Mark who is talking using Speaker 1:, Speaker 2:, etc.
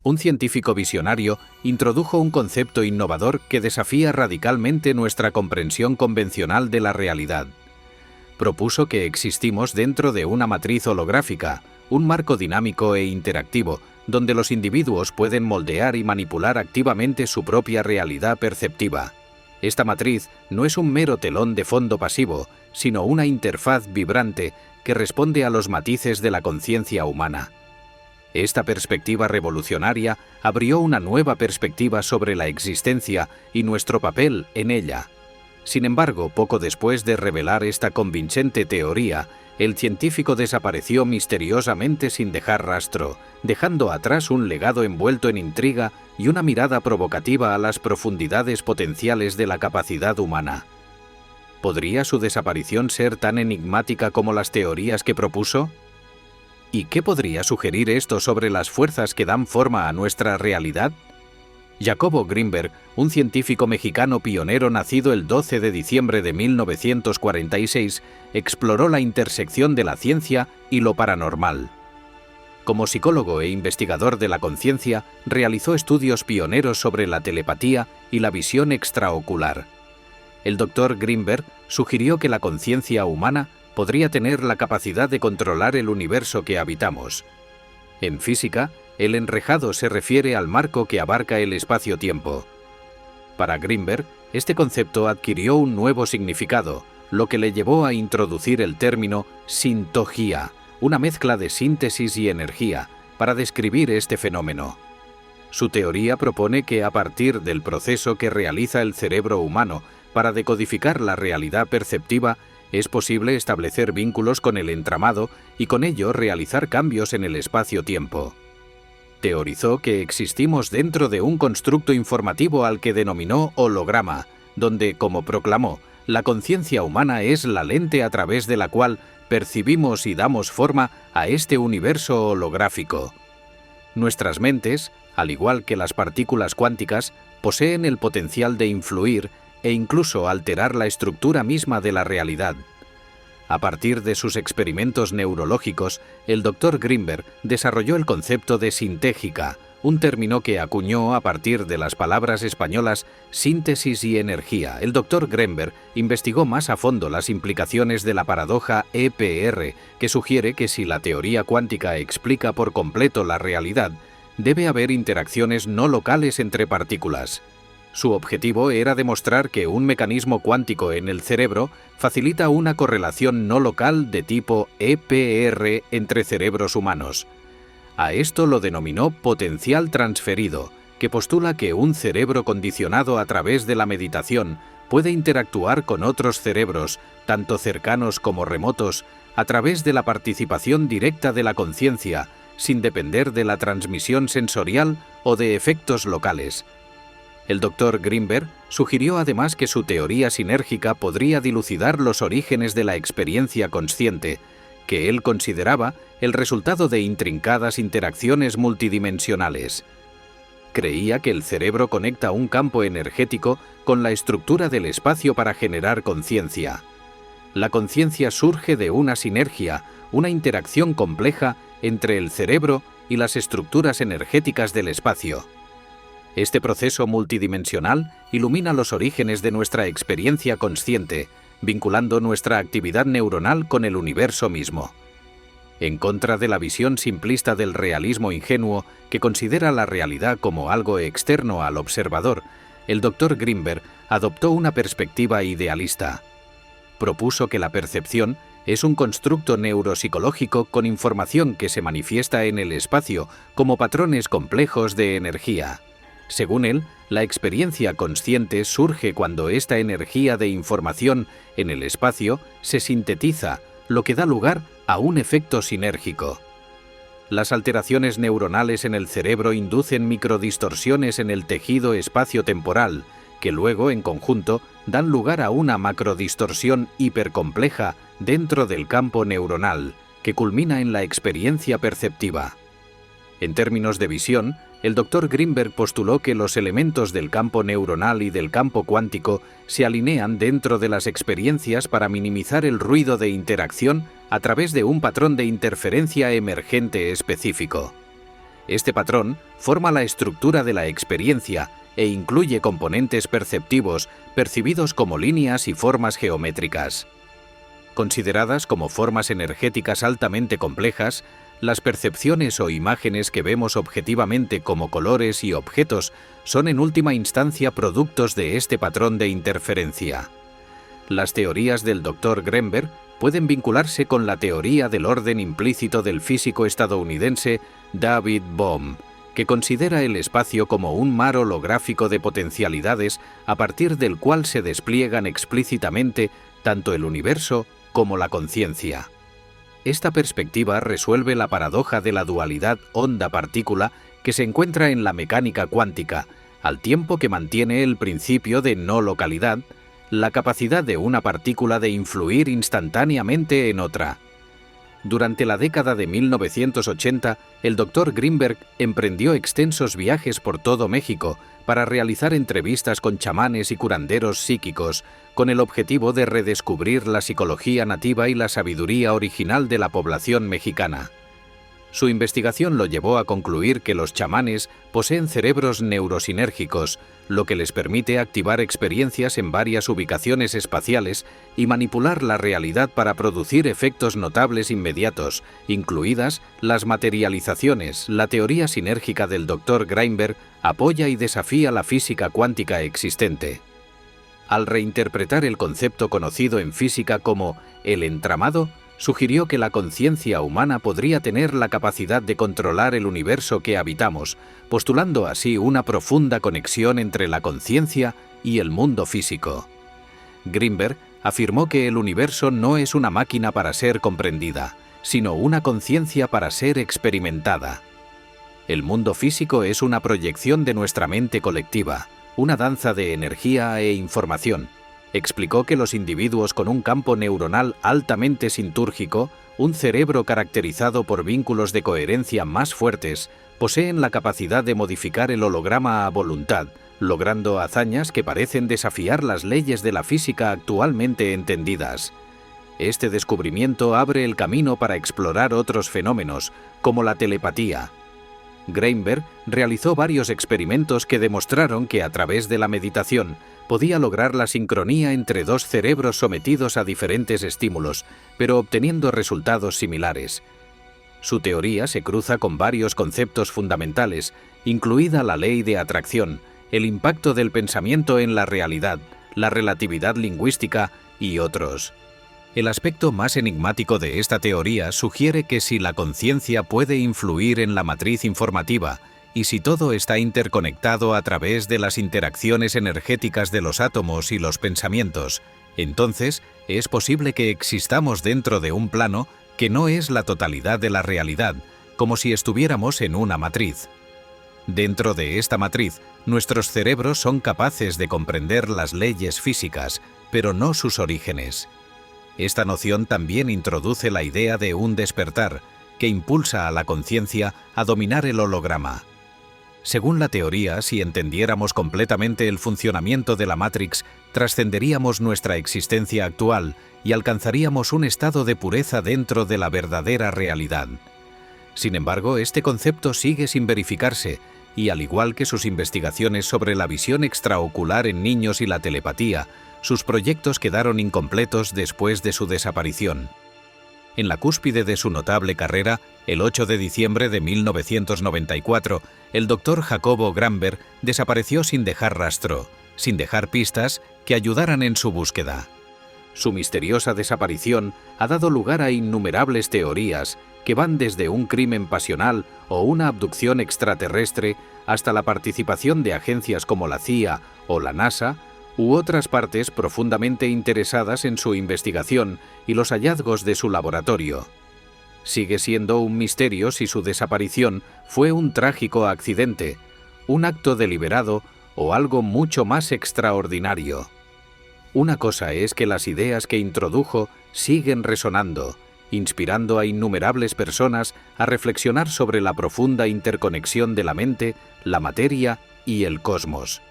Speaker 1: un científico visionario introdujo un concepto innovador que desafía radicalmente nuestra comprensión convencional de la realidad. Propuso que existimos dentro de una matriz holográfica, un marco dinámico e interactivo, donde los individuos pueden moldear y manipular activamente su propia realidad perceptiva. Esta matriz no es un mero telón de fondo pasivo, sino una interfaz vibrante que responde a los matices de la conciencia humana. Esta perspectiva revolucionaria abrió una nueva perspectiva sobre la existencia y nuestro papel en ella. Sin embargo, poco después de revelar esta convincente teoría, el científico desapareció misteriosamente sin dejar rastro, dejando atrás un legado envuelto en intriga y una mirada provocativa a las profundidades potenciales de la capacidad humana. ¿Podría su desaparición ser tan enigmática como las teorías que propuso? ¿Y qué podría sugerir esto sobre las fuerzas que dan forma a nuestra realidad? Jacobo Grinberg, un científico mexicano pionero nacido el 12 de diciembre de 1946, exploró la intersección de la ciencia y lo paranormal. Como psicólogo e investigador de la conciencia, realizó estudios pioneros sobre la telepatía y la visión extraocular. El Dr. Grinberg sugirió que la conciencia humana podría tener la capacidad de controlar el universo que habitamos. En física, el enrejado se refiere al marco que abarca el espacio-tiempo. Para Grinberg, este concepto adquirió un nuevo significado, lo que le llevó a introducir el término sintogía, una mezcla de síntesis y energía, para describir este fenómeno. Su teoría propone que a partir del proceso que realiza el cerebro humano para decodificar la realidad perceptiva, es posible establecer vínculos con el entramado y con ello realizar cambios en el espacio-tiempo. Teorizó que existimos dentro de un constructo informativo al que denominó holograma, donde, como proclamó, la conciencia humana es la lente a través de la cual percibimos y damos forma a este universo holográfico. Nuestras mentes, al igual que las partículas cuánticas, poseen el potencial de influir e incluso alterar la estructura misma de la realidad. A partir de sus experimentos neurológicos, el Dr. Grinberg desarrolló el concepto de sintégica, un término que acuñó a partir de las palabras españolas síntesis y energía. El Dr. Grinberg investigó más a fondo las implicaciones de la paradoja EPR, que sugiere que si la teoría cuántica explica por completo la realidad, debe haber interacciones no locales entre partículas. Su objetivo era demostrar que un mecanismo cuántico en el cerebro facilita una correlación no local de tipo EPR entre cerebros humanos. A esto lo denominó potencial transferido, que postula que un cerebro condicionado a través de la meditación puede interactuar con otros cerebros, tanto cercanos como remotos, a través de la participación directa de la conciencia, sin depender de la transmisión sensorial o de efectos locales. El Dr. Grinberg sugirió además que su teoría sinérgica podría dilucidar los orígenes de la experiencia consciente, que él consideraba el resultado de intrincadas interacciones multidimensionales. Creía que el cerebro conecta un campo energético con la estructura del espacio para generar conciencia. La conciencia surge de una sinergia, una interacción compleja entre el cerebro y las estructuras energéticas del espacio. Este proceso multidimensional ilumina los orígenes de nuestra experiencia consciente, vinculando nuestra actividad neuronal con el universo mismo. En contra de la visión simplista del realismo ingenuo que considera la realidad como algo externo al observador, el Dr. Grinberg adoptó una perspectiva idealista. Propuso que la percepción es un constructo neuropsicológico con información que se manifiesta en el espacio como patrones complejos de energía. Según él, la experiencia consciente surge cuando esta energía de información en el espacio se sintetiza, lo que da lugar a un efecto sinérgico. Las alteraciones neuronales en el cerebro inducen microdistorsiones en el tejido espacio-temporal, que luego, en conjunto, dan lugar a una macrodistorsión hipercompleja dentro del campo neuronal, que culmina en la experiencia perceptiva. En términos de visión, el Dr. Grinberg postuló que los elementos del campo neuronal y del campo cuántico se alinean dentro de las experiencias para minimizar el ruido de interacción a través de un patrón de interferencia emergente específico. Este patrón forma la estructura de la experiencia e incluye componentes perceptivos percibidos como líneas y formas geométricas. Consideradas como formas energéticas altamente complejas, las percepciones o imágenes que vemos objetivamente como colores y objetos son en última instancia productos de este patrón de interferencia. Las teorías del Dr. Greenberg pueden vincularse con la teoría del orden implícito del físico estadounidense David Bohm, que considera el espacio como un mar holográfico de potencialidades a partir del cual se despliegan explícitamente tanto el universo como la conciencia. Esta perspectiva resuelve la paradoja de la dualidad onda-partícula que se encuentra en la mecánica cuántica, al tiempo que mantiene el principio de no localidad, la capacidad de una partícula de influir instantáneamente en otra. Durante la década de 1980, el Dr. Greenberg emprendió extensos viajes por todo México para realizar entrevistas con chamanes y curanderos psíquicos, con el objetivo de redescubrir la psicología nativa y la sabiduría original de la población mexicana. Su investigación lo llevó a concluir que los chamanes poseen cerebros neurosinérgicos, lo que les permite activar experiencias en varias ubicaciones espaciales y manipular la realidad para producir efectos notables inmediatos, incluidas las materializaciones. La teoría sinérgica del Dr. Greenberg apoya y desafía la física cuántica existente. Al reinterpretar el concepto conocido en física como el entramado, sugirió que la conciencia humana podría tener la capacidad de controlar el universo que habitamos, postulando así una profunda conexión entre la conciencia y el mundo físico. Greenberg afirmó que el universo no es una máquina para ser comprendida, sino una conciencia para ser experimentada. El mundo físico es una proyección de nuestra mente colectiva, una danza de energía e información. Explicó que los individuos con un campo neuronal altamente sintúrgico, un cerebro caracterizado por vínculos de coherencia más fuertes, poseen la capacidad de modificar el holograma a voluntad, logrando hazañas que parecen desafiar las leyes de la física actualmente entendidas. Este descubrimiento abre el camino para explorar otros fenómenos, como la telepatía. Greenberg realizó varios experimentos que demostraron que a través de la meditación podía lograr la sincronía entre dos cerebros sometidos a diferentes estímulos, pero obteniendo resultados similares. Su teoría se cruza con varios conceptos fundamentales, incluida la ley de atracción, el impacto del pensamiento en la realidad, la relatividad lingüística y otros. El aspecto más enigmático de esta teoría sugiere que si la conciencia puede influir en la matriz informativa y si todo está interconectado a través de las interacciones energéticas de los átomos y los pensamientos, entonces es posible que existamos dentro de un plano que no es la totalidad de la realidad, como si estuviéramos en una matriz. Dentro de esta matriz, nuestros cerebros son capaces de comprender las leyes físicas, pero no sus orígenes. Esta noción también introduce la idea de un despertar, que impulsa a la conciencia a dominar el holograma. Según la teoría, si entendiéramos completamente el funcionamiento de la Matrix, trascenderíamos nuestra existencia actual y alcanzaríamos un estado de pureza dentro de la verdadera realidad. Sin embargo, este concepto sigue sin verificarse, y al igual que sus investigaciones sobre la visión extraocular en niños y la telepatía, sus proyectos quedaron incompletos después de su desaparición. En la cúspide de su notable carrera, el 8 de diciembre de 1994, el Dr. Jacobo Greenberg desapareció sin dejar rastro, sin dejar pistas que ayudaran en su búsqueda. Su misteriosa desaparición ha dado lugar a innumerables teorías que van desde un crimen pasional o una abducción extraterrestre hasta la participación de agencias como la CIA o la NASA u otras partes profundamente interesadas en su investigación y los hallazgos de su laboratorio. Sigue siendo un misterio si su desaparición fue un trágico accidente, un acto deliberado o algo mucho más extraordinario. Una cosa es que las ideas que introdujo siguen resonando, inspirando a innumerables personas a reflexionar sobre la profunda interconexión de la mente, la materia y el cosmos.